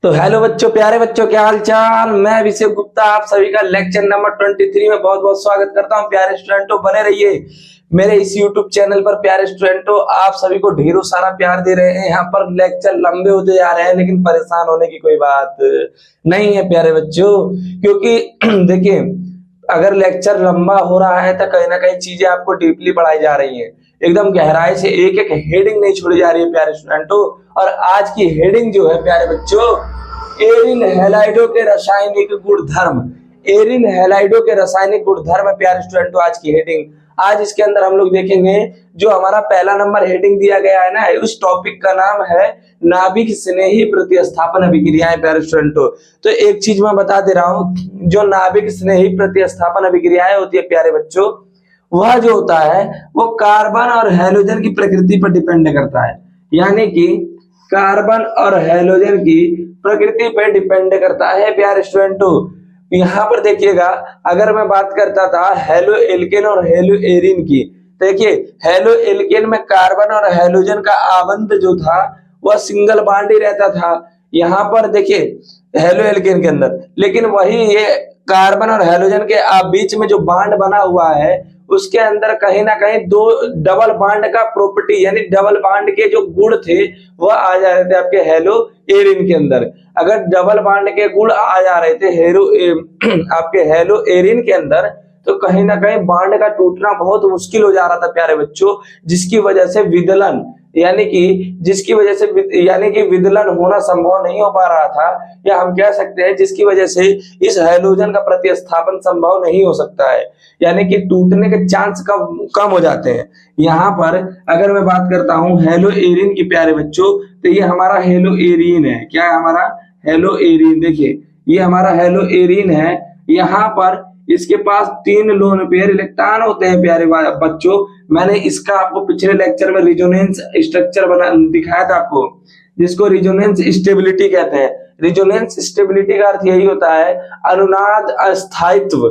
तो हेलो बच्चों, प्यारे बच्चों, क्या हाल चाल। मैं अभिषेक गुप्ता आप सभी का लेक्चर नंबर 23 में बहुत बहुत स्वागत करता हूं। प्यारे स्टूडेंटों, बने रहिए मेरे इस यूट्यूब चैनल पर। प्यारे स्टूडेंटों, आप सभी को ढेरों सारा प्यार दे रहे हैं। यहाँ पर लेक्चर लंबे होते जा रहे हैं, लेकिन परेशान होने की कोई बात नहीं है प्यारे बच्चों, क्योंकि देखिए, अगर लेक्चर लंबा हो रहा है तो कहीं ना कहीं चीजें आपको डीपली पढ़ाई जा रही हैं, एकदम गहराई से। एक एक हेडिंग नहीं छोड़ी जा रही है प्यारे स्टूडेंटों। और आज की हेडिंग जो है प्यारे बच्चों, एरिन हैलाइडों के रासायनिक गुणधर्म। एरिन हैलाइडों के रासायनिक गुणधर्म प्यारे स्टूडेंटों आज की हेडिंग। आज इसके अंदर हम लोग देखेंगे, जो हमारा पहला नंबर हेडिंग दिया गया है ना, उस टॉपिक का नाम है नाभिक स्नेही प्रतिस्थापन अभिक्रियाएं। प्यारे स्टूडेंटों, तो एक चीज मैं बता दे रहा हूं, जो नाभिक स्नेही प्रतिस्थापन अभिक्रियाएं होती है प्यारे बच्चों, वह जो होता है वो कार्बन और हैलोजन की प्रकृति पर डिपेंड करता है। यानी कि कार्बन और हैलोजन की प्रकृति पर डिपेंड करता है प्यारे स्टूडेंटों। यहाँ पर देखिएगा, अगर मैं बात करता था हेलो एल्केन और हेलो एरिन की, देखिए हेलो एल्केन में कार्बन और हैलोजन का आबंध जो था वह सिंगल बॉन्ड ही रहता था। यहाँ पर देखिए हेलो एल्केन के अंदर, लेकिन वही ये कार्बन और हैलोजन के बीच में जो बॉन्ड बना हुआ है उसके अंदर कहीं ना कहीं दो डबल बॉन्ड का प्रॉपर्टी, यानी डबल बॉन्ड के जो गुण थे वह आ जा रहे थे आपके हेलो एरिन के अंदर। अगर डबल बॉन्ड के गुण आ जा रहे थे आपके हेलो एरिन के अंदर, तो कहीं ना कहीं बॉन्ड का टूटना बहुत मुश्किल हो जा रहा था प्यारे बच्चों, जिसकी वजह से विदलन, यानी कि विदलन होना संभव नहीं हो पा रहा था, या हम कह सकते हैं जिसकी वजह से इस हैलोजन का प्रतिस्थापन संभव नहीं हो सकता है, यानी कि टूटने के चांस कम हो जाते हैं। यहाँ पर अगर मैं बात करता हूँ हेलो एरिन की प्यारे बच्चों, तो ये हमारा हेलो एरिन है। क्या है हमारा हेलो एरिन? देखिए ये हमारा हेलो एरिन है। यहाँ पर इसके पास 3 लोन पेयर इलेक्ट्रॉन होते हैं प्यारे बच्चों। मैंने इसका आपको पिछले लेक्चर में रिजोनेंस स्ट्रक्चर बना दिखाया था आपको, जिसको रिजोनेंस स्टेबिलिटी कहते हैं। रिजोनेंस स्टेबिलिटी का अर्थ यही होता है अनुनाद अस्थायित्व।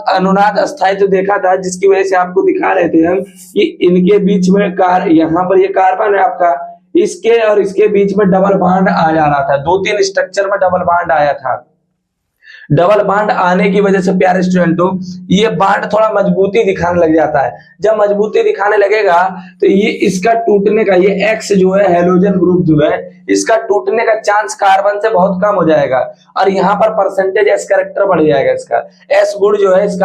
अनुनाद अस्थायित्व देखा था, जिसकी वजह से आपको दिखा रहे थे हम कि इनके बीच में यहाँ पर ये कार्बन है आपका, इसके और इसके बीच में डबल बॉन्ड आ जा रहा था। 2-3 स्ट्रक्चर में डबल बॉन्ड आया था। डबल बॉन्ड आने की वजह से प्यारे स्टूडेंटों, ये बॉन्ड थोड़ा मजबूती दिखाने लग जाता है। जब मजबूती दिखाने लगेगा तो ये इसका टूटने का, ये एक्स जो है हैलोजन ग्रुप जो है, इसका टूटने का चांस कार्बन से बहुत कम हो जाएगा, और यहाँ पर परसेंटेज एस कैरेक्टर बढ़ जाएगा। इसका एस गुण जो है इस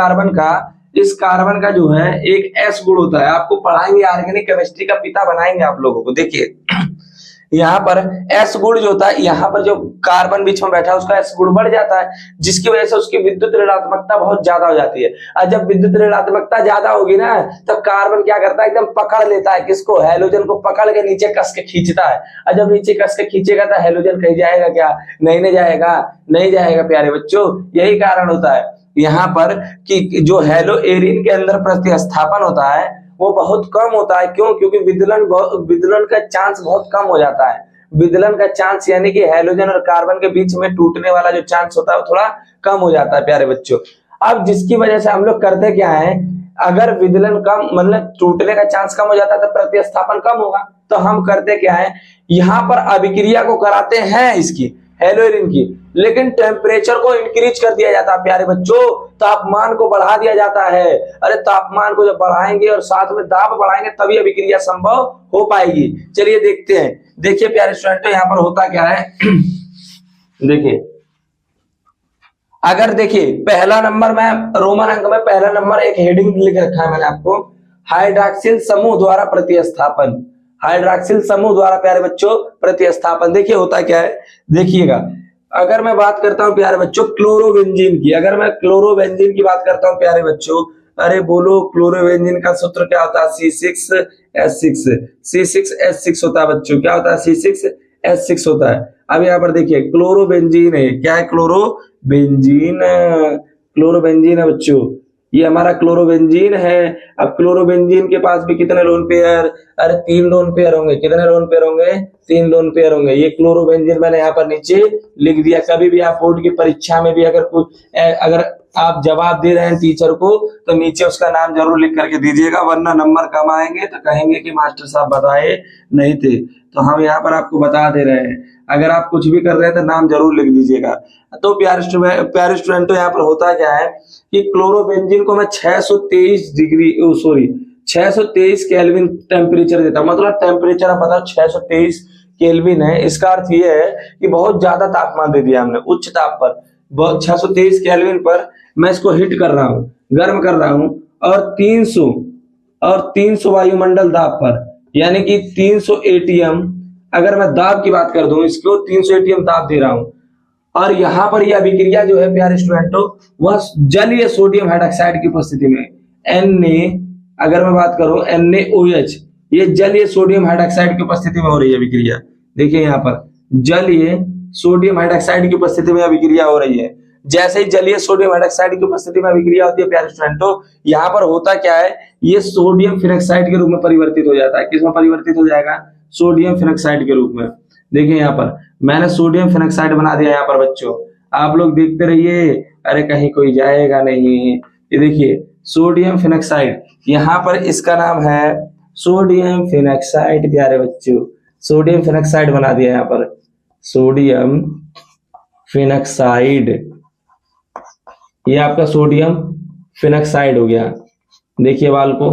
कार्बन का जो है एक एस गुण होता है। आपको पढ़ाएंगे, ऑर्गेनिक केमिस्ट्री का पिता बनाएंगे आप लोगों को। देखिए यहाँ पर एस गुण जो होता है, यहाँ पर जो कार्बन बीच में बैठा है उसका एस गुण बढ़ जाता है, जिसकी वजह से उसकी विद्युत ऋणात्मकता बहुत ज्यादा हो जाती है। और जब विद्युत ऋणात्मकता ज्यादा होगी ना, तो कार्बन क्या करता है, एकदम पकड़ लेता है किसको, हैलोजन को पकड़ के नीचे कस के खींचता है। और जब नीचे कस के खींचेगा तो हैलोजन कहीं जाएगा क्या? नहीं जाएगा, नहीं जाएगा प्यारे बच्चों। यही कारण होता है यहाँ पर कि जो हेलो एरिन के अंदर प्रतिस्थापन होता है वो बहुत कम होता है। क्यों? क्योंकि विदलन का चांस बहुत कम हो जाता है। विदलन का चांस, यानी कि हैलोजन और कार्बन के बीच में टूटने वाला जो चांस होता है वो थोड़ा कम हो जाता है प्यारे बच्चों। अब जिसकी वजह से हम लोग करते क्या है, अगर विदलन कम, मतलब टूटने का चांस कम हो जाता है तो प्रतिस्थापन कम होगा, तो हम करते क्या है, यहाँ पर अभिक्रिया को कराते हैं इसकी हेलो एरिन की, लेकिन टेम्परेचर को इंक्रीज कर दिया जाता है प्यारे बच्चों, तापमान को बढ़ा दिया जाता है। अरे तापमान को जब बढ़ाएंगे और साथ में दाब बढ़ाएंगे तभी अभिक्रिया संभव हो पाएगी। चलिए देखते हैं। देखिए प्यारे स्टूडेंटों, यहाँ पर होता क्या है देखिए, अगर देखिए पहला नंबर में रोमन अंक में पहला नंबर एक हेडिंग लिख रखा है मैंने आपको, हाइड्रॉक्सिल समूह द्वारा प्रतिस्थापन। हाइड्रॉक्सिल समूह द्वारा प्यारे बच्चों प्रतिस्थापन। देखिए होता क्या है, देखिएगा, अगर मैं बात करता हूं प्यारे बच्चों क्लोरोबेंजीन की, अगर मैं क्लोरोबेंजीन की बात करता हूं प्यारे बच्चों, अरे बोलो क्लोरोबेंजीन का सूत्र क्या होता है? C6H6। C6H6 होता है बच्चों। क्या होता है? C6H6 होता है। अब यहाँ पर देखिए क्लोरोबेंजीन है। क्या है? क्लोरोबेंजीन है बच्चों, ये हमारा क्लोरोबेंजीन है। अब क्लोरोबेंजीन के पास भी कितने लोन पेयर? अरे 3 लोन पेयर होंगे। कितने लोन पेयर होंगे? 3 लोन पेयर होंगे। ये क्लोरोबेंजीन मैंने यहाँ पर नीचे लिख दिया। कभी भी आप बोर्ड की परीक्षा में भी अगर आप जवाब दे रहे हैं टीचर को तो नीचे उसका नाम जरूर लिख करके दीजिएगा, वरना नंबर कम आएंगे तो कहेंगे कि मास्टर साहब बताए नहीं थे। तो हम यहाँ पर आपको बता दे रहे हैं, अगर आप कुछ भी कर रहे हैं तो नाम जरूर लिख दीजिएगा। तो प्यारे स्टूडेंटों, यहाँ पर होता क्या है कि क्लोरोबेंजीन को मैं 623 डिग्री सॉरी 623 केल्विन टेम्परेचर देता हूं। मतलब टेम्परेचर आप बताओ 623 केल्विन है, इसका अर्थ ये है कि बहुत ज्यादा तापमान दे दिया हमने, उच्च ताप पर 623 केल्विन पर मैं इसको हिट कर रहा हूँ, गर्म कर रहा हूँ, और 300 वायुमंडल दाब पर, यानी कि 300 एटीएम, अगर मैं दाब की बात कर दूं इसको 300 एटीएम दाब दे रहा हूं। और यहाँ पर यह अभिक्रिया जो है प्यारे स्टूडेंटों, वह जलीय सोडियम हाइड्रोक्साइड की उपस्थिति में अगर मैं बात करूं NaOH, ये जलीय सोडियम हाइड्रोक्साइड की उपस्थिति में हो रही है अभिक्रिया। देखिए यहाँ पर जलीय सोडियम हाइड्रोक्साइड की उपस्थिति में अभिक्रिया हो रही है। जैसे ही जलीय सोडियम हाइड्रोक्साइड की उपस्थिति में अभिक्रिया होती है प्यारे स्टूडेंटों, यहाँ पर होता क्या है, ये सोडियम फिनॉक्साइड के रूप में परिवर्तित हो जाता है। किसमें परिवर्तित हो जाएगा? सोडियम फिनॉक्साइड के रूप में। देखिए यहाँ पर मैंने सोडियम फिनॉक्साइड बना दिया यहाँ पर बच्चों, आप लोग देखते रहिए, अरे कहीं कोई जाएगा नहीं। ये देखिए सोडियम फिनॉक्साइड, यहाँ पर इसका नाम है सोडियम फिनॉक्साइड। प्यारे बच्चों सोडियम फिनॉक्साइड बना दिया यहाँ पर, सोडियम फिनॉक्साइड, ये आपका सोडियम फिनॉक्साइड हो गया। देखिए बाल को,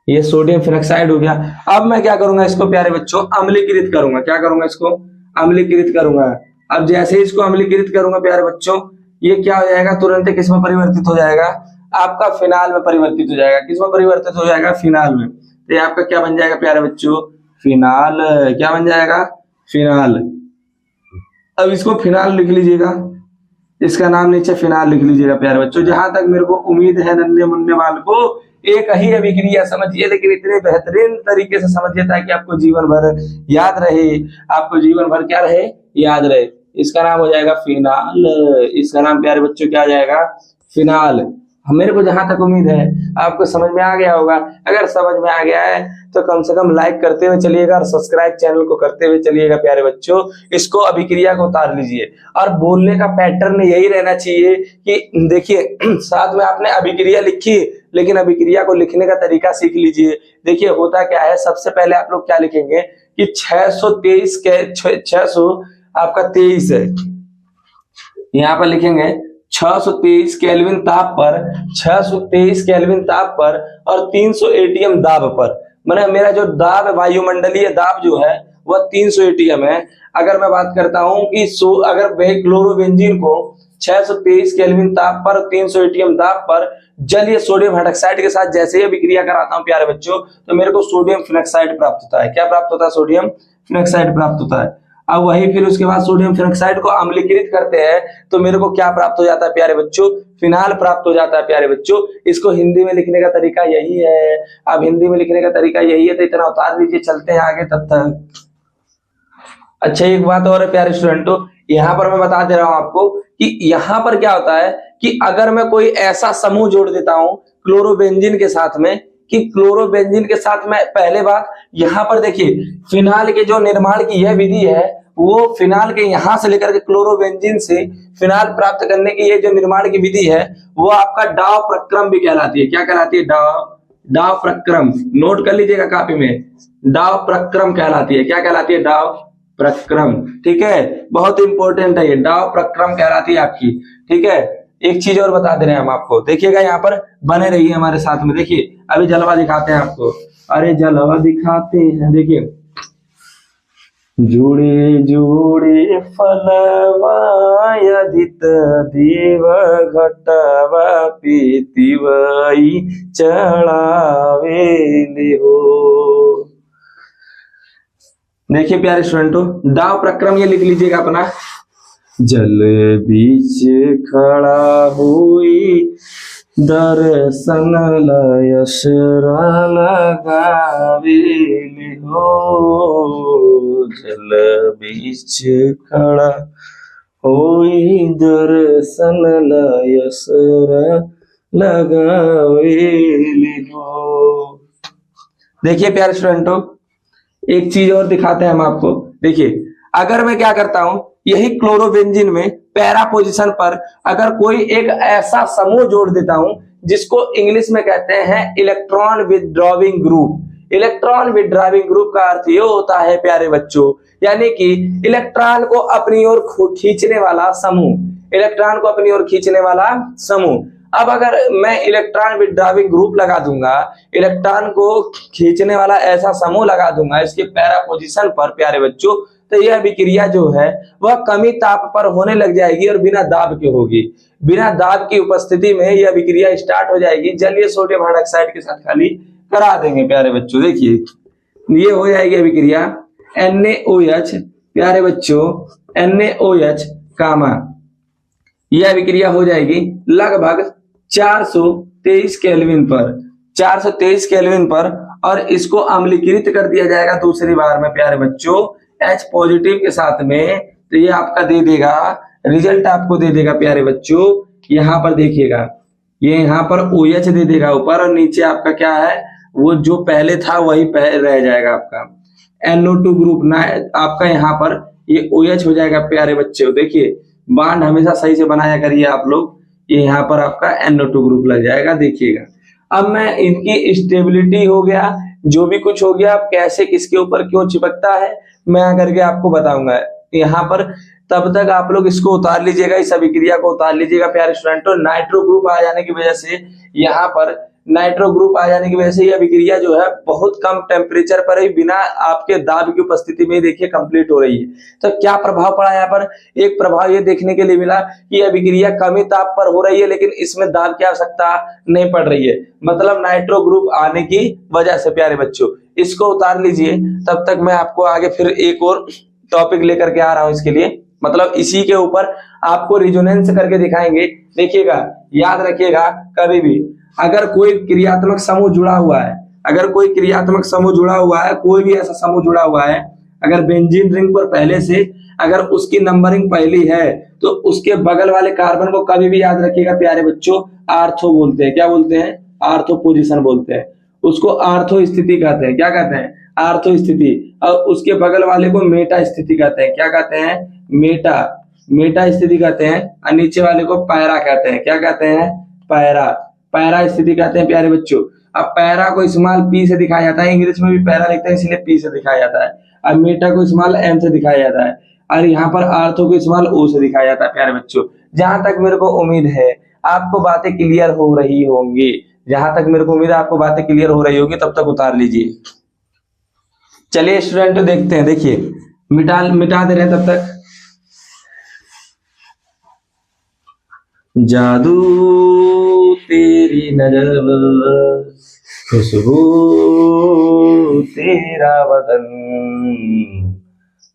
ये सोडियम फिनॉक्साइड हो गया। अब मैं क्या करूंगा, इसको प्यारे बच्चों अम्लीकृत करूंगा। क्या करूंगा? इसको अम्लीकृत करूंगा। अब जैसे ही इसको अम्लीकृत करूंगा प्यारे बच्चों, ये क्या हो जाएगा, तुरंत किसमें परिवर्तित हो जाएगा? आपका फिनाल में परिवर्तित हो जाएगा। किसमें परिवर्तित हो जाएगा? फिनाल में। तो ये आपका क्या बन जाएगा प्यारे बच्चों? फिनाल। क्या बन जाएगा? फिनाल। अब इसको फिनाल लिख लीजिएगा, इसका नाम नीचे फिनाल लिख लीजिएगा प्यारे बच्चों। जहां तक मेरे को उम्मीद है नन्हे मुन्ने वाल को एक ही अभिक्रिया समझिए, लेकिन इतने बेहतरीन तरीके से समझिए ताकि आपको जीवन भर याद रहे, आपको जीवन भर क्या रहे, याद रहे। इसका नाम हो जाएगा फिनाल। इसका नाम प्यारे बच्चों क्या आ जाएगा? फिनाल। मेरे को जहां तक उम्मीद है आपको समझ में आ गया होगा। अगर समझ में आ गया है तो कम से कम लाइक करते हुए चलिएगा और सब्सक्राइब चैनल को करते हुए चलिएगा प्यारे बच्चों। इसको अभिक्रिया को उतार लीजिए और बोलने का पैटर्न यही रहना चाहिए कि देखिए साथ में आपने अभिक्रिया लिखी, लेकिन अभिक्रिया को लिखने का तरीका सीख लीजिए। देखिए होता क्या है, सबसे पहले आप लोग क्या लिखेंगे कि 623 के 600 आपका 23 है, यहाँ पर लिखेंगे 623 केल्विन ताप पर, 623 केल्विन ताप पर और 300 एटीएम दाब पर। मैंने मेरा जो दाब वायुमंडलीय दाब जो है वह 300 एटीएम है। अगर मैं बात करता हूं कि अगर क्लोरोबेंजीन को 623 केल्विन ताप पर 300 एटीएम दाब पर जलीय सोडियम हाइड्रोक्साइड के साथ जैसे ही अभिक्रिया कराता हूं प्यारे बच्चों, तो मेरे को सोडियम फिनॉक्साइड प्राप्त होता है। क्या प्राप्त होता है? सोडियम फिनॉक्साइड प्राप्त होता है। अब वही फिर उसके बाद सोडियम फिनॉक्साइड को अम्लीकृत करते हैं तो मेरे को क्या प्राप्त हो जाता है प्यारे बच्चों? फिनाल प्राप्त हो जाता है प्यारे बच्चों। इसको हिंदी में लिखने का तरीका यही है। अब हिंदी में लिखने का तरीका यही है तो इतना उतार लीजिए, चलते हैं आगे तब तक। अच्छा एक बात और है प्यारे स्टूडेंटों, यहाँ पर मैं बता दे रहा हूं आपको कि यहाँ पर क्या होता है कि अगर मैं कोई ऐसा समूह जोड़ देता हूं क्लोरोबेंजीन के साथ में, कि क्लोरोबेंजीन के साथ में, पहले बात यहाँ पर देखिए फिनाल के जो निर्माण की यह विधि है, वो फिनाल के यहां से लेकर के क्लोरोबेंजीन से फिनाल प्राप्त करने की ये जो निर्माण की विधि है वो आपका डाव प्रक्रम भी कहलाती है। क्या कहलाती है? डाव प्रक्रम। नोट कर लीजिएगा कॉपी में, डाव प्रक्रम कहलाती है। क्या कहलाती है? डाव प्रक्रम। ठीक है, बहुत इंपॉर्टेंट है ये, डाव प्रक्रम कहलाती है आपकी। ठीक है, एक चीज और बता दे रहे हैं हम आपको, देखिएगा यहाँ पर बने रहिए हमारे साथ में। देखिए अभी जलवा दिखाते हैं आपको, अरे जलवा दिखाते हैं। देखिए जुड़े जुड़े फलवा यदित देव घटवा पीतिवई चढ़ावे हो। देखिए प्यारे स्टूडेंटों, डाव प्रक्रम ये लिख लीजिएगा अपना। जल बीच खड़ा हुई दर्शन लयसरा लगावे हो। जल बीच खड़ा हुई दर्शन लयसरा लगावे हो। देखिए प्यारे स्टूडेंटों, एक चीज और दिखाते हैं हम आपको। देखिए अगर मैं क्या करता हूं, यही क्लोरोबेंजीन में पैरा पोजीशन पर अगर कोई एक ऐसा समूह जोड़ देता हूं जिसको इंग्लिश में कहते हैं इलेक्ट्रॉन विथड्रॉविंग ग्रुप। इलेक्ट्रॉन विथड्रॉविंग ग्रुप का अर्थ ये होता है प्यारे बच्चों, यानी कि इलेक्ट्रॉन को अपनी ओर खींचने वाला समूह, इलेक्ट्रॉन को अपनी ओर खींचने वाला समूह। अब अगर मैं इलेक्ट्रॉन विथड्रॉविंग ग्रुप लगा दूंगा, इलेक्ट्रॉन को खींचने वाला ऐसा समूह लगा दूंगा इसके पैरा पोजीशन पर प्यारे बच्चों, तो यह अभिक्रिया जो है वह कमी ताप पर होने लग जाएगी और बिना दाब के होगी। बिना दाब की उपस्थिति में यह अभिक्रिया स्टार्ट हो जाएगी। जलीय सोडियम हाइड्रोक्साइड के साथ खाली करा देंगे प्यारे बच्चों। देखिए ये हो जाएगी अभिक्रिया NaOH प्यारे बच्चों, NaOH कामा, यह अभिक्रिया हो जाएगी लगभग 423 केल्विन पर, 423 केल्विन पर, और इसको अम्लीकृत कर दिया जाएगा दूसरी बार में प्यारे बच्चों H पॉजिटिव के साथ में। तो ये आपका दे देगा रिजल्ट, आपको दे देगा प्यारे बच्चों, यहाँ पर देखिएगा ये यहाँ पर OH दे देगा ऊपर, और नीचे आपका क्या है, वो जो पहले था वही रह जाएगा आपका NO2 ग्रुप ना, आपका यहाँ पर ये OH हो जाएगा प्यारे बच्चों। देखिए बांड हमेशा सही से बनाया करिए आप लोग, ये यहाँ पर आपका NO2 ग्रुप लग जाएगा। देखिएगा अब मैं इनकी स्टेबिलिटी हो गया, जो भी कुछ हो गया, कैसे किसके ऊपर क्यों चिपकता है मैं करके आपको बताऊंगा यहाँ पर। तब तक आप लोग इसको उतार लीजिएगा, इस अभिक्रिया को उतार लीजिएगा प्यारे स्टूडेंटों। नाइट्रो ग्रुप आ जाने की वजह से, यहाँ पर नाइट्रो ग्रुप आ जाने की वजह से यह अभिक्रिया जो है बहुत कम टेम्परेचर पर ही बिना आपके दाब की उपस्थिति में देखिए कंप्लीट हो रही है। तो क्या प्रभाव पड़ा यहाँ पर, एक प्रभाव ये देखने के लिए मिला कि अभिक्रिया कमी ताप पर हो रही है लेकिन इसमें दाब की आवश्यकता नहीं पड़ रही है, मतलब नाइट्रो ग्रुप आने की वजह से प्यारे बच्चों। इसको उतार लीजिए, तब तक मैं आपको आगे फिर एक और टॉपिक लेकर के आ रहा हूं इसके लिए, मतलब इसी के ऊपर आपको रिजोनेंस करके दिखाएंगे। देखिएगा याद रखिएगा, कभी भी अगर कोई क्रियात्मक समूह जुड़ा हुआ है, अगर कोई क्रियात्मक समूह जुड़ा हुआ है, कोई भी ऐसा समूह जुड़ा हुआ है, अगर बेंजीन रिंग पर पहले से अगर उसकी नंबरिंग पहली है तो उसके बगल वाले कार्बन को कभी भी याद रखिएगा प्यारे बच्चों आर्थो बोलते हैं। क्या बोलते हैं? आर्थो पोजीशन बोलते हैं, उसको आर्थो स्थिति कहते हैं। क्या कहते हैं? आर्थो स्थिति। और उसके बगल वाले को मेटा स्थिति कहते हैं। क्या कहते हैं? मेटा स्थिति कहते हैं। और नीचे वाले को पैरा कहते हैं। क्या कहते हैं? पैरा स्थिति कहते हैं प्यारे बच्चों। अब पैरा को स्मॉल पी से दिखाया जाता है, इंग्लिश में भी पैरा लिखते हैं इसलिए पी से दिखाया जाता है, और मेटा को स्मॉल एम से दिखाया जाता है, और यहाँ पर आर्थो को स्मॉल ओ से दिखाया जाता है प्यारे बच्चों। जहां तक मेरे को उम्मीद है आपको बातें क्लियर हो रही होंगी, जहां तक मेरे को उम्मीद है आपको बातें क्लियर हो रही होगी, तब तक उतार लीजिए। चलिए स्टूडेंट देखते हैं, देखिए मिटा दे रहे हैं तब तक। जादू तेरी नजर, खुशबू तेरा बदन,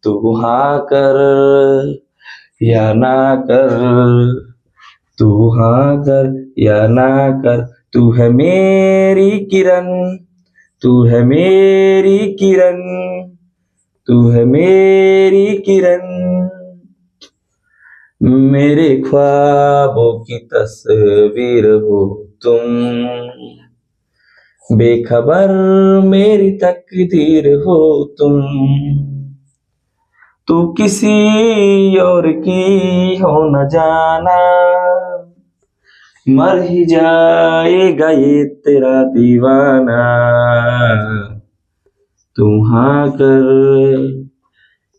तू हाँ कर या ना कर, तू हाँ कर या ना कर, तू है मेरी किरण, तू है मेरी किरण, तू है मेरी किरण, मेरे ख्वाबों की तस्वीर हो तुम, बेखबर मेरी तकदीर हो तुम, तू किसी और की हो न जाना, मर ही जाएगा ये तेरा दीवाना, तू हाँ कर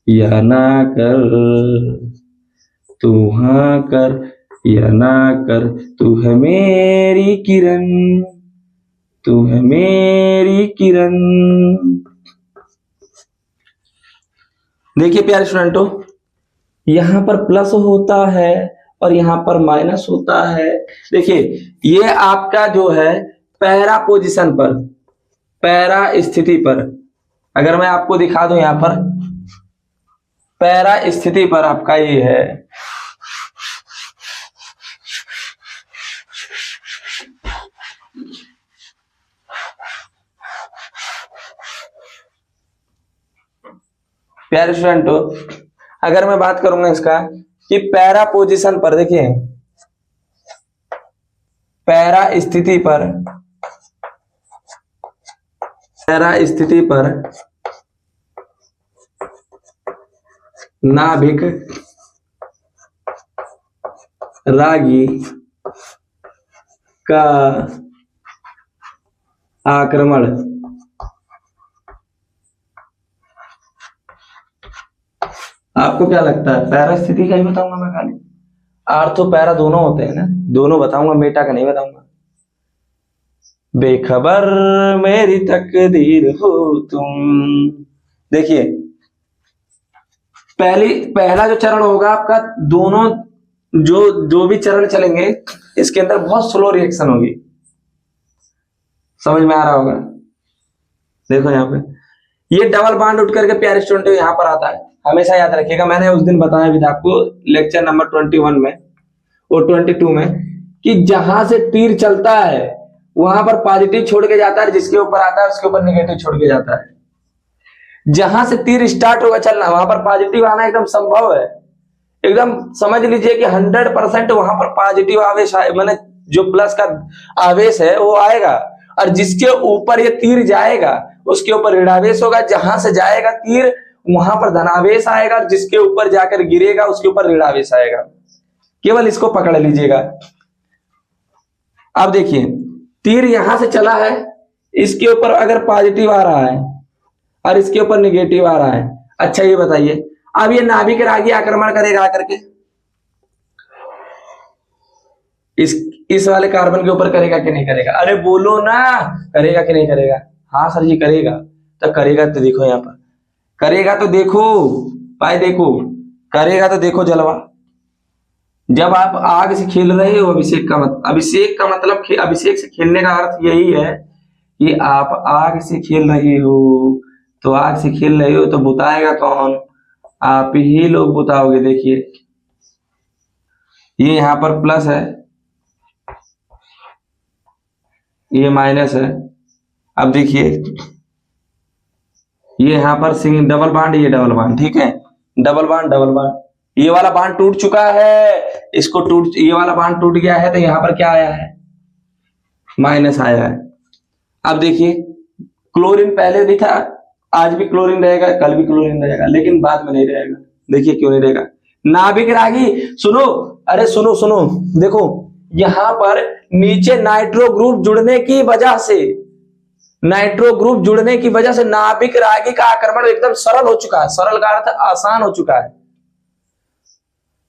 या ना कर, तू हाँ कर या ना कर, तू है मेरी किरण, तू है मेरी किरण। देखिए प्यारे स्टूडेंटों, यहां पर प्लस होता है और यहां पर माइनस होता है। देखिए ये आपका जो है पैरा पोजीशन पर, पैरा स्थिति पर, अगर मैं आपको दिखा दूं यहां पर पैरा स्थिति पर आपका ये है, प्यारे स्टूडेंटों अगर मैं बात करूंगा इसका कि पैरा पोजीशन पर, देखिए पैरा स्थिति पर, पैरा स्थिति पर नाभिक रागी का आक्रमण आपको क्या लगता है? पैरा स्थिति का ही बताऊंगा मैं खाली, आर्थो पैरा दोनों होते हैं ना, दोनों बताऊंगा, मेटा का नहीं बताऊंगा। बेखबर मेरी तकदीर हो तुम। देखिए पहला जो चरण होगा आपका, दोनों जो भी चरण चलेंगे इसके अंदर बहुत स्लो रिएक्शन होगी, समझ में आ रहा होगा। देखो यहाँ पे ये डबल बॉन्ड उठ करके प्यारे स्टूडेंट यहाँ पर आता है, हमेशा याद रखिएगा। मैंने उस दिन बताया भी था आपको लेक्चर नंबर 21 में और 22 में कि जहां से तीर चलता है वहां पर पॉजिटिव छोड़ के जाता है, जिसके ऊपर आता है उसके ऊपर नेगेटिव छोड़ के जाता है। जहां से तीर स्टार्ट होगा चलना वहां पर पॉजिटिव आना एकदम संभव है, एकदम समझ लीजिए कि 100% वहां पर पॉजिटिव आवेश आए, मैंने जो प्लस का आवेश है वो आएगा, और जिसके ऊपर ये तीर जाएगा उसके ऊपर ऋणावेश होगा। जहां से जाएगा तीर वहां पर धनावेश आएगा, और जिसके ऊपर जाकर गिरेगा उसके ऊपर ऋणावेश आएगा। केवल इसको पकड़ लीजिएगा। अब देखिए तीर यहां से चला है, इसके ऊपर अगर पॉजिटिव आ रहा है और इसके ऊपर नेगेटिव आ रहा है, अच्छा ये बताइए अब ये नाभिक रागी आक्रमण करेगा आकर के इस वाले कार्बन के ऊपर करेगा कि नहीं करेगा? अरे बोलो ना, करेगा कि नहीं करेगा? हाँ सर जी करेगा। तो करेगा तो देखो यहाँ पर, करेगा तो देखो भाई, देखो करेगा तो देखो जलवा। जब आप आग से खेल रहे हो, अभिषेक का मतलब अभिषेक से खेलने का अर्थ यही है कि आप आग से खेल रहे हो, तो आग से खेल रहे हो तो बुताएगा कौन? आप ही लोग बुताओगे। देखिए ये यहाँ पर प्लस है, ये माइनस है। अब देखिए ये यहाँ पर सिंगल डबल बॉन्ड, ये डबल बॉन्ड, ठीक है, डबल बॉन्ड, ये वाला बॉन्ड टूट चुका है, ये वाला बॉन्ड टूट गया है, तो यहाँ पर क्या आया है? माइनस आया है। अब देखिए क्लोरीन पहले भी था, आज भी क्लोरीन रहेगा, कल भी क्लोरीन रहेगा, लेकिन बाद में नहीं रहेगा। देखिए क्यों नहीं रहेगा? नाभिक रागी, सुनो, अरे सुनो, देखो यहां पर नीचे नाइट्रो ग्रुप जुड़ने की वजह से नाभिक रागी का आक्रमण एकदम सरल हो चुका है। सरल का अर्थ आसान हो चुका है।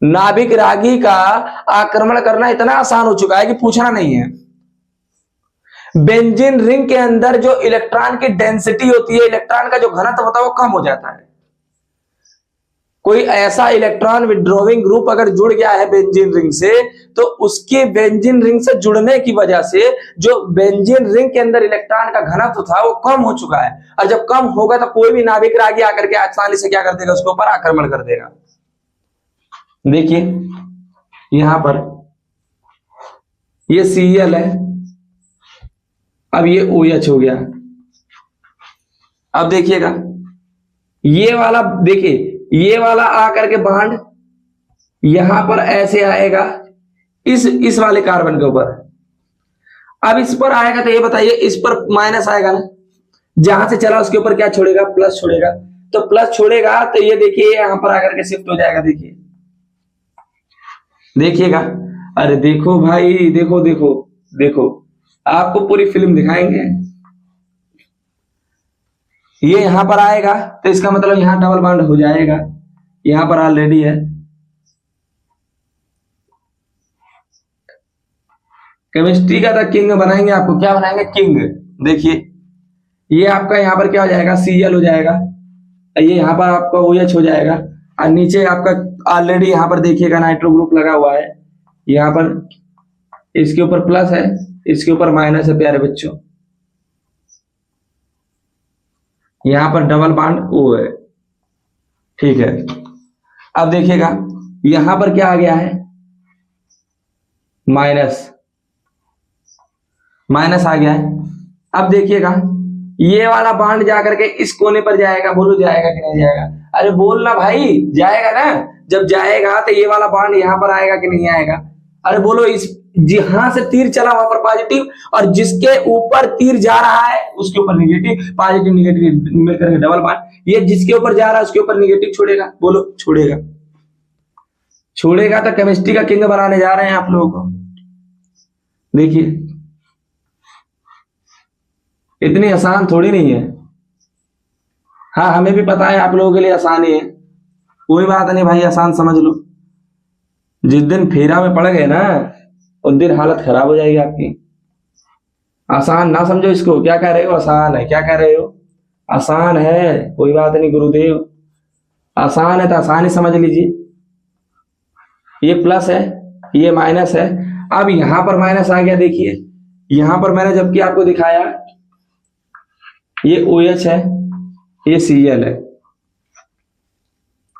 नाभिक रागी का आक्रमण करना इतना आसान हो चुका है कि पूछना नहीं है। बेंजीन रिंग के अंदर जो इलेक्ट्रॉन की डेंसिटी होती है, इलेक्ट्रॉन का जो घनत्व होता है वो कम हो जाता है। कोई ऐसा इलेक्ट्रॉन विड्रॉइंग ग्रुप अगर जुड़ गया है बेंजीन रिंग से, तो उसके बेंजीन रिंग से जुड़ने की वजह से जो बेंजीन रिंग के अंदर इलेक्ट्रॉन का घनत्व था वो कम हो चुका है, और जब कम होगा तो कोई भी नाभिक रागी आकर के आसानी से क्या कर देगा? उसके ऊपर आक्रमण कर देगा। देखिए यहां पर ये Cl है, अब ये OH हो गया। अब देखिएगा ये वाला, देखिए ये वाला आकर के बॉन्ड यहां पर ऐसे आएगा इस वाले कार्बन के ऊपर। अब इस पर आएगा तो ये बताइए, इस पर माइनस आएगा ना, जहां से चला उसके ऊपर क्या छोड़ेगा? प्लस छोड़ेगा। तो प्लस छोड़ेगा तो ये देखिए यहां पर आकर के शिफ्ट हो जाएगा। देखिएगा, अरे देखो भाई, देखो आपको पूरी फिल्म दिखाएंगे। ये यहां पर आएगा तो इसका मतलब यहां डबल बॉन्ड हो जाएगा, यहां पर ऑलरेडी है। केमिस्ट्री का तो किंग बनाएंगे आपको। क्या बनाएंगे? किंग। देखिए ये आपका यहां पर क्या हो जाएगा? Cl हो जाएगा, ये यहां पर आपका OH हो जाएगा, और नीचे आपका ऑलरेडी यहां पर देखिएगा नाइट्रो ग्रुप लगा हुआ है। यहां पर इसके ऊपर प्लस है, इसके ऊपर माइनस है प्यारे बच्चों। यहां पर डबल बॉन्ड O है, ठीक है। अब देखिएगा यहां पर क्या आ गया है? माइनस आ गया है। अब देखिएगा ये वाला बॉन्ड जाकर के इस कोने पर जाएगा। बोलो जाएगा कि नहीं जाएगा? अरे बोलना भाई, जाएगा ना। जब जाएगा तो ये वाला बॉन्ड यहां पर आएगा कि नहीं आएगा? अरे बोलो, जहां से तीर चला वहां पर पॉजिटिव, और जिसके ऊपर तीर जा रहा है उसके ऊपर निगेटिव, पॉजिटिव निगेटिव मिलकर के डबल बॉन्ड। ये जिसके ऊपर जा रहा है उसके ऊपर निगेटिव छोड़ेगा, बोलो छोड़ेगा, छोड़ेगा। तो केमिस्ट्री का किंग बनाने जा रहे हैं आप लोगों को। देखिए इतनी आसान थोड़ी नहीं है। हाँ हमें भी पता है आप लोगों के लिए आसान ही है, कोई बात नहीं भाई, आसान समझ लो। जिस दिन फेरा में पड़ गए ना उस दिन हालत खराब हो जाएगी आपकी। आसान ना समझो इसको। क्या कह रहे हो आसान है, क्या कह रहे हो आसान है, कोई बात नहीं गुरुदेव, आसान है तो आसान ही समझ लीजिए। ये प्लस है ये माइनस है। अब यहां पर माइनस आ गया, देखिए यहां पर मैंने जबकि आपको दिखाया ये OH है ये Cl है।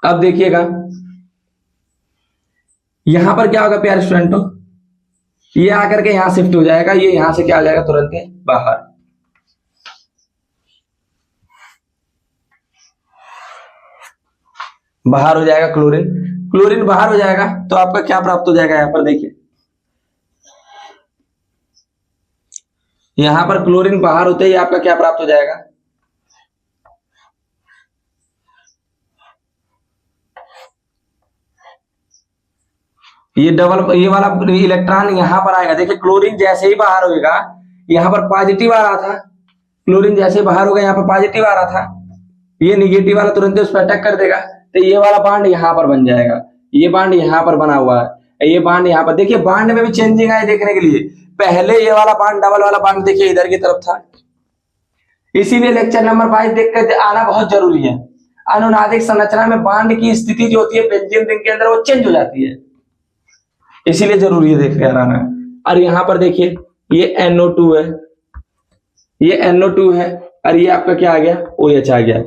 अब देखिएगा यहां पर क्या होगा प्यारे स्टूडेंटों, ये आकर के यहां शिफ्ट हो जाएगा, ये यहां से क्या आ जाएगा तुरंत बाहर। बाहर हो जाएगा क्लोरीन, क्लोरीन बाहर हो जाएगा तो आपका क्या प्राप्त हो जाएगा, यहां पर देखिए यहां पर क्लोरीन बाहर होते ही आपका क्या प्राप्त हो जाएगा, ये डबल ये वाला इलेक्ट्रॉन यहां पर आएगा। देखिए क्लोरीन जैसे ही बाहर होगा यहां पर पॉजिटिव आ रहा था, क्लोरीन जैसे ही बाहर होगा यहां पर पॉजिटिव आ रहा था, ये निगेटिव वाला तुरंत उस पर अटैक कर देगा, तो ये वाला बॉन्ड यहां पर बन जाएगा, ये बॉन्ड यहां पर बना हुआ है, ये बॉन्ड यहां पर। देखिए बॉन्ड में भी चेंजिंग आए देखने के लिए, पहले ये वाला बॉन्ड डबल वाला बॉन्ड देखिए इधर की तरफ था। इसीलिए लेक्चर नंबर 22 देख कर आना बहुत जरूरी है। अनुनादिक संरचना में बॉन्ड की स्थिति जो होती है बेंजीन रिंग के अंदर वो चेंज हो जाती है, इसीलिए जरूरी है देख कर आना। और यहां पर देखिए ये NO2 है, ये NO2 है, और ये आपका क्या आ गया OH आ गया।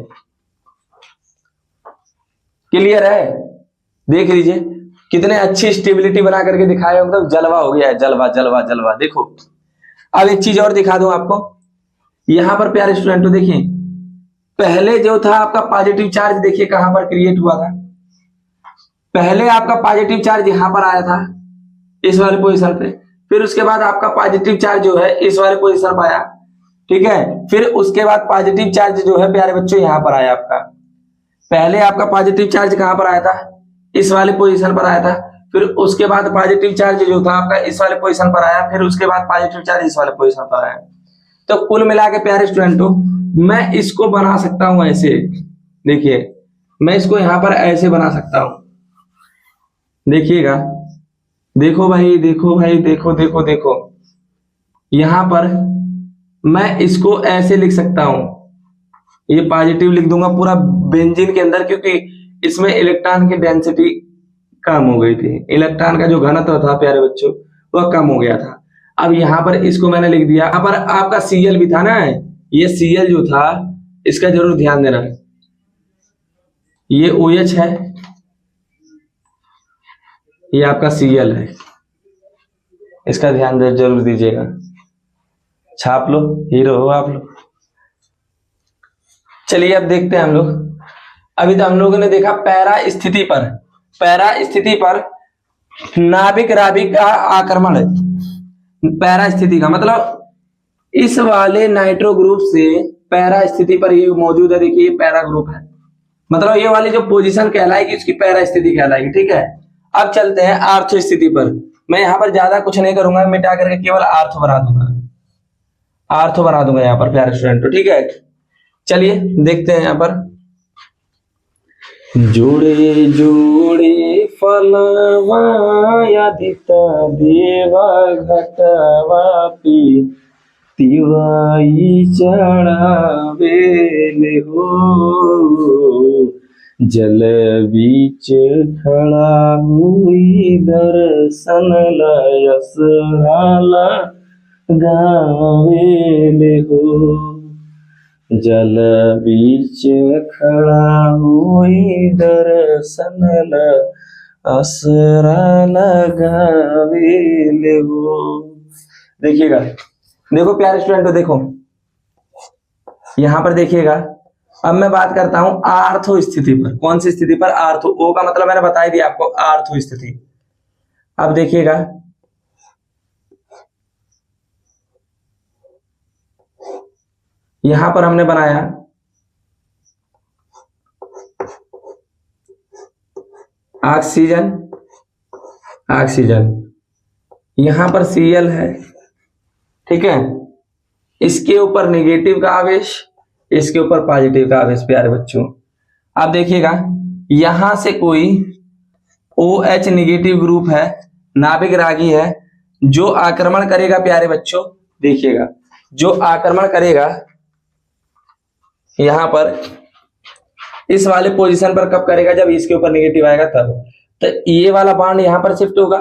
क्लियर है, देख लीजिए कितने अच्छी स्टेबिलिटी बना करके दिखाए, मतलब जलवा हो गया है, जलवा जलवा जलवा। देखो अब एक चीज और दिखा दूं आपको, यहां पर प्यारे स्टूडेंटों देखिए पहले जो था आपका पॉजिटिव चार्ज देखिए कहां पर क्रिएट हुआ था, पहले आपका पॉजिटिव चार्ज यहां पर आया था इस वाले पोजीशन पे, फिर उसके बाद आपका पॉजिटिव चार्ज जो है इस वाले पोजीशन पर आया, ठीक है। फिर उसके बाद पॉजिटिव चार्ज जो है प्यारे बच्चों यहां पर आया आपका, पहले आपका पॉजिटिव चार्ज कहां पर आया था इस वाले पोजीशन पर आया था, फिर उसके बाद पॉजिटिव चार्ज जो था आपका इस वाले पोजीशन पर आया, फिर उसके बाद पॉजिटिव चार्ज इस वाले पोजीशन पर आया। तो कुल मिला के प्यारे स्टूडेंटों मैं इसको बना सकता हूं ऐसे, देखिए मैं इसको यहां पर ऐसे बना सकता हूं, देखिएगा, देखो भाई देखो भाई देखो देखो देखो, यहां पर मैं इसको ऐसे लिख सकता हूं, ये पॉजिटिव लिख दूंगा पूरा बेंजीन के अंदर, क्योंकि इसमें इलेक्ट्रॉन की डेंसिटी कम हो गई थी, इलेक्ट्रॉन का जो घनत्व था प्यारे बच्चों वह कम हो गया था। अब यहां पर इसको मैंने लिख दिया, यहाँ पर आपका Cl भी था ना, ये Cl जो था इसका जरूर ध्यान देना, ये OH है, ये आपका Cl है, इसका ध्यान जरूर दीजिएगा, छाप लो, हीरो हो आप लोग। चलिए अब देखते हैं हम लोग, अभी तो हम लोगों ने देखा पैरा स्थिति पर, पैरा स्थिति पर नाभिक राभिक का आक्रमण है। पैरा स्थिति का मतलब इस वाले नाइट्रो ग्रुप से पैरा स्थिति पर ये मौजूद है, देखिए पैरा ग्रुप है, मतलब ये वाली जो पोजीशन कहलाएगी उसकी पैरा स्थिति कहलाएगी, ठीक है। अब चलते हैं आर्थो स्थिति पर, मैं यहाँ पर ज्यादा कुछ नहीं करूंगा, मिटा करके केवल आर्थो बना दूंगा, आर्थो बना दूंगा यहाँ पर प्यारे स्टूडेंट, ठीक है। चलिए देखते हैं यहाँ पर, जोड़े जोड़े फलवा यदिता देवा घटवा पी तिवाई चढ़ावेले हो, जल बीच खड़ा हुई दर्शन लयस हाला गावेले हो, जल बीच खड़ा हुई दर्शन असरा लगावेले हो। देखिएगा, देखो प्यारे स्टूडेंट, देखो यहां पर देखिएगा, अब मैं बात करता हूं आर्थो स्थिति पर। कौन सी स्थिति पर? आर्थो। ओ का मतलब मैंने बता ही दिया आपको, आर्थो स्थिति। अब देखिएगा यहां पर हमने बनाया ऑक्सीजन, ऑक्सीजन, यहां पर Cl है, ठीक है। इसके ऊपर नेगेटिव का आवेश, इसके ऊपर पॉजिटिव का आवेश। प्यारे बच्चों आप देखिएगा, यहां से कोई OH नेगेटिव ग्रुप है, नाभिक रागी है, जो आक्रमण करेगा प्यारे बच्चों, देखिएगा जो आक्रमण करेगा यहां पर इस वाले पोजीशन पर कब करेगा, जब इसके ऊपर नेगेटिव आएगा तब। तो ये वाला बॉन्ड यहां पर शिफ्ट होगा,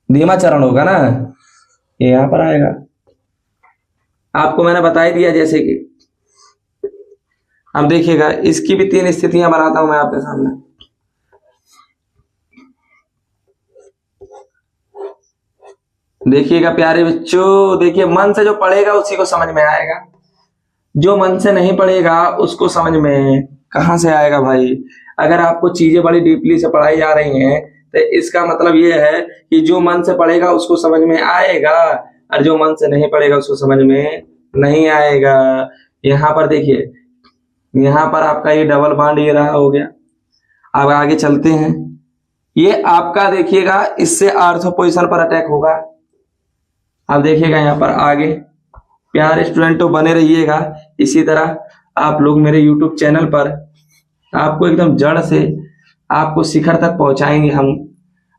धीमा चरण होगा ना, ये यहां पर आएगा। आपको मैंने बता ही दिया जैसे कि, अब देखिएगा इसकी भी 3 स्थितियां बनाता हूं मैं आपके सामने। देखिएगा प्यारे बच्चों, देखिए मन से जो पढ़ेगा उसी को समझ में आएगा, जो मन से नहीं पढ़ेगा उसको समझ में कहां से आएगा भाई। अगर आपको चीजें बड़ी डीपली से पढ़ाई जा रही हैं तो इसका मतलब ये है कि जो मन से पढ़ेगा उसको समझ में आएगा, और जो मन से नहीं पढ़ेगा उसको समझ में नहीं आएगा। यहाँ पर देखिए, यहाँ पर आपका ये डबल बॉन्ड ये रहा हो गया। अब आगे चलते हैं, ये आपका देखिएगा इससे आर्थो पोजीशन पर अटैक होगा। अब देखिएगा यहाँ पर आगे, प्यारे स्टूडेंटों बने रहिएगा इसी तरह। आप लोग मेरे YouTube चैनल पर आपको एकदम जड़ से आपको शिखर तक पहुंचाएंगे हम।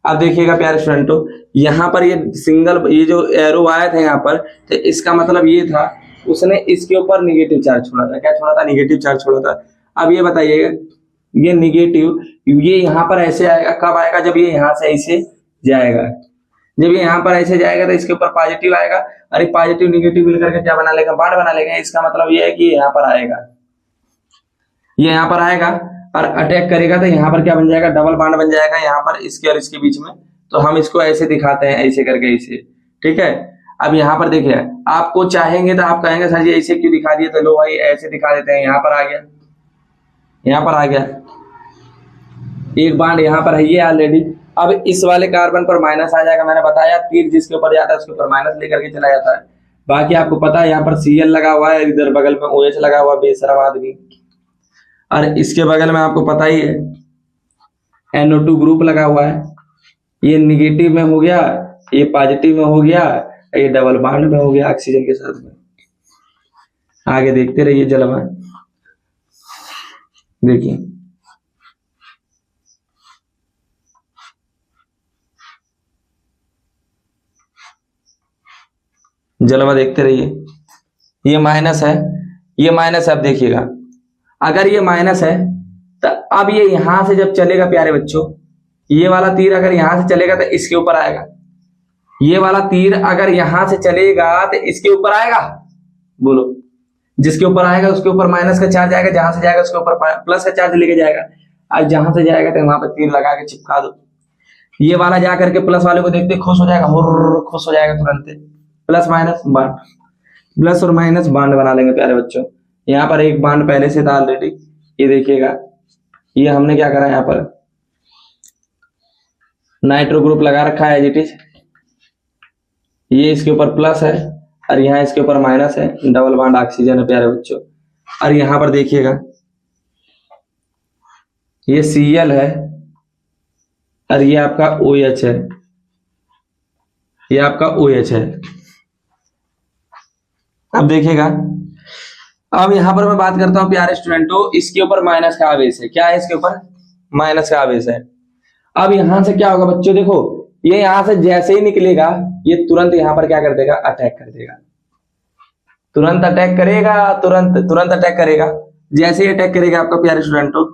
अब देखिएगा प्यारे स्टूडेंटों, यहाँ पर ये सिंगल ये जो एरो आया था यहाँ पर, तो इसका मतलब ये था उसने इसके ऊपर निगेटिव चार्ज छोड़ा था। क्या छोड़ा था? निगेटिव चार्ज छोड़ा था। अब ये बताइएगा, ये निगेटिव ये यहाँ पर ऐसे आएगा, कब आएगा? जब ये यहाँ से ऐसे जाएगा। जब ये यहाँ पर ऐसे जाएगा तो इसके ऊपर पॉजिटिव आएगा, और पॉजिटिव निगेटिव मिलकर के क्या बना लेगा? बांड बना लेगा। इसका मतलब ये है कि यहाँ पर आएगा, ये यहाँ पर आएगा और अटैक करेगा, तो यहाँ पर क्या बन जाएगा? डबल बांड बन जाएगा यहाँ पर इसके और इसके बीच में। तो हम इसको ऐसे दिखाते हैं, ऐसे करके ऐसे, ठीक है। अब यहाँ पर देखिए, आपको चाहेंगे तो आप कहेंगे सर जी ऐसे क्यों दिखा दिए, तो लो भाई ऐसे दिखा देते हैं। यहाँ पर आ गया, यहाँ पर आ गया एक बांड, यहाँ पर है ये ऑलरेडी। अब इस वाले कार्बन पर माइनस आ जाएगा। मैंने बताया तीर जिसके ऊपर जाता है उसके ऊपर माइनस लेकर के चला जाता है। बाकी आपको पता है यहाँ पर Cl लगा हुआ है, इधर बगल में OH लगा हुआ, बेशरम आदमी। और इसके बगल में आपको पता ही है NO2 ग्रुप लगा हुआ है। ये निगेटिव में हो गया, ये पॉजिटिव में हो गया, ये डबल बॉन्ड में हो गया ऑक्सीजन के साथ में। आगे देखते रहिए जलवा, देखिए जलवा देखते रहिए। ये माइनस है, ये माइनस है। अब देखिएगा, अगर ये माइनस है तो अब ये यहां से जब चलेगा प्यारे बच्चों, ये वाला तीर अगर यहां से चलेगा तो इसके ऊपर आएगा। ये वाला तीर अगर यहां से चलेगा तो इसके ऊपर आएगा। बोलो, जिसके ऊपर आएगा उसके ऊपर माइनस का चार्ज आएगा, जहां से जाएगा उसके ऊपर प्लस का चार्ज लेके जाएगा। आज जहां से जाएगा तो वहां पर तीर लगा के चिपका दो। ये वाला जाकर के प्लस वाले को देखते खुश हो जाएगा, खुश हो जाएगा तुरंत। प्लस माइनस बांड, प्लस और माइनस बांड बना लेंगे प्यारे बच्चों। यहाँ पर एक बांड पहले से था ऑलरेडी, ये देखिएगा। ये हमने क्या करा, यहाँ पर नाइट्रो ग्रुप लगा रखा है एज इट इज। ये इसके ऊपर प्लस है और यहाँ इसके ऊपर माइनस है, डबल बांड ऑक्सीजन है प्यारे बच्चों। और यहाँ पर देखिएगा ये Cl है और ये आपका OH है, ये आपका OH है। अब देखिएगा, अब यहां पर मैं बात करता हूं प्यारे स्टूडेंटों, इसके ऊपर माइनस का आवेश है। क्या है? इसके ऊपर माइनस का आवेश है। अब यहां से क्या होगा बच्चों? देखो, ये यहां से जैसे ही निकलेगा ये तुरंत यहां पर क्या कर देगा? अटैक कर देगा। तुरंत अटैक करेगा, तुरंत अटैक करेगा। जैसे ही अटैक करेगा आपका प्यारे स्टूडेंटों,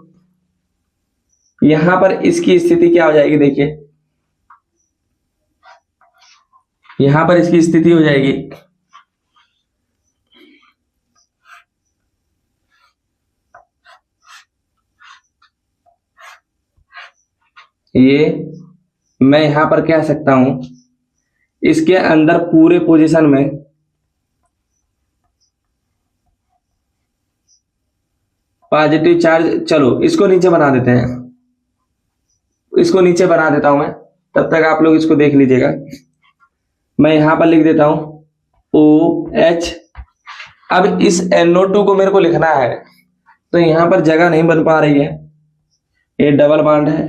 यहां पर इसकी स्थिति क्या हो जाएगी? देखिए यहां पर इसकी स्थिति हो जाएगी, ये मैं यहां पर कह सकता हूं इसके अंदर पूरे पोजीशन में पॉजिटिव चार्ज। चलो इसको नीचे बना देते हैं, इसको नीचे बना देता हूं मैं, तब तक आप लोग इसको देख लीजिएगा। मैं यहां पर लिख देता हूं OH अब इस NO2 को मेरे को लिखना है, तो यहां पर जगह नहीं बन पा रही है। ये डबल बॉन्ड है,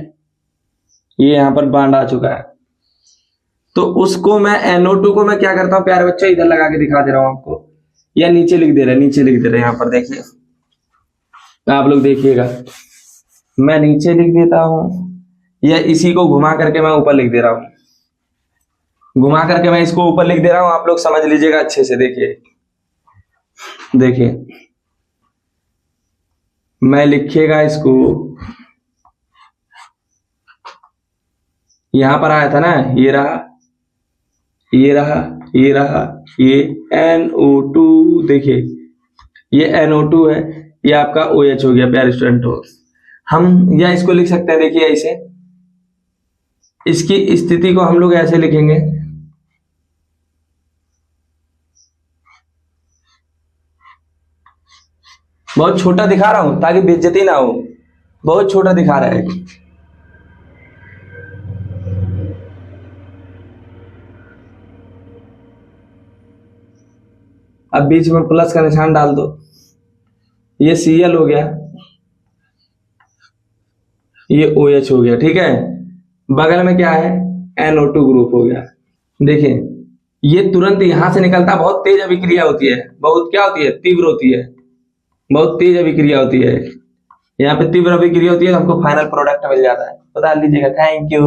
ये यहां पर बॉन्ड आ चुका है, तो उसको मैं NO2 को मैं क्या करता हूं प्यारे बच्चों, इधर लगा के दिखा दे रहा हूं आपको, या नीचे लिख दे रहे हैं, नीचे लिख दे रहे हैं। यहां पर देखिए, आप लोग देखिएगा, मैं नीचे लिख देता हूं, या इसी को घुमा करके मैं ऊपर लिख दे रहा हूं। घुमा करके मैं इसको ऊपर लिख दे रहा हूं, आप लोग समझ लीजिएगा अच्छे से। देखिए देखिए, मैं लिखिएगा इसको, यहां पर आया था ना, ये रहा, ये रहा, ये रहा, ये NO2। देखिए ये NO2 है, ये आपका OH हो गया प्यारे स्टूडेंट हो। हम या इसको लिख सकते हैं, देखिए ऐसे, इसकी स्थिति को हम लोग ऐसे लिखेंगे, बहुत छोटा दिखा रहा हूं ताकि बेइज्जती ना हो, बहुत छोटा दिखा रहा है। अब बीच में प्लस का निशान डाल दो, ये Cl हो गया, ये OH हो गया, ठीक है। बगल में क्या है, NO2 ग्रुप हो गया। देखिए ये तुरंत यहां से निकलता, बहुत तेज अभिक्रिया होती है, बहुत क्या होती है, तीव्र होती है, बहुत तेज अभिक्रिया होती है। यहाँ पे तीव्र अभिक्रिया होती है, तो हमको फाइनल प्रोडक्ट मिल जाता है। बता लीजिएगा। Thank you.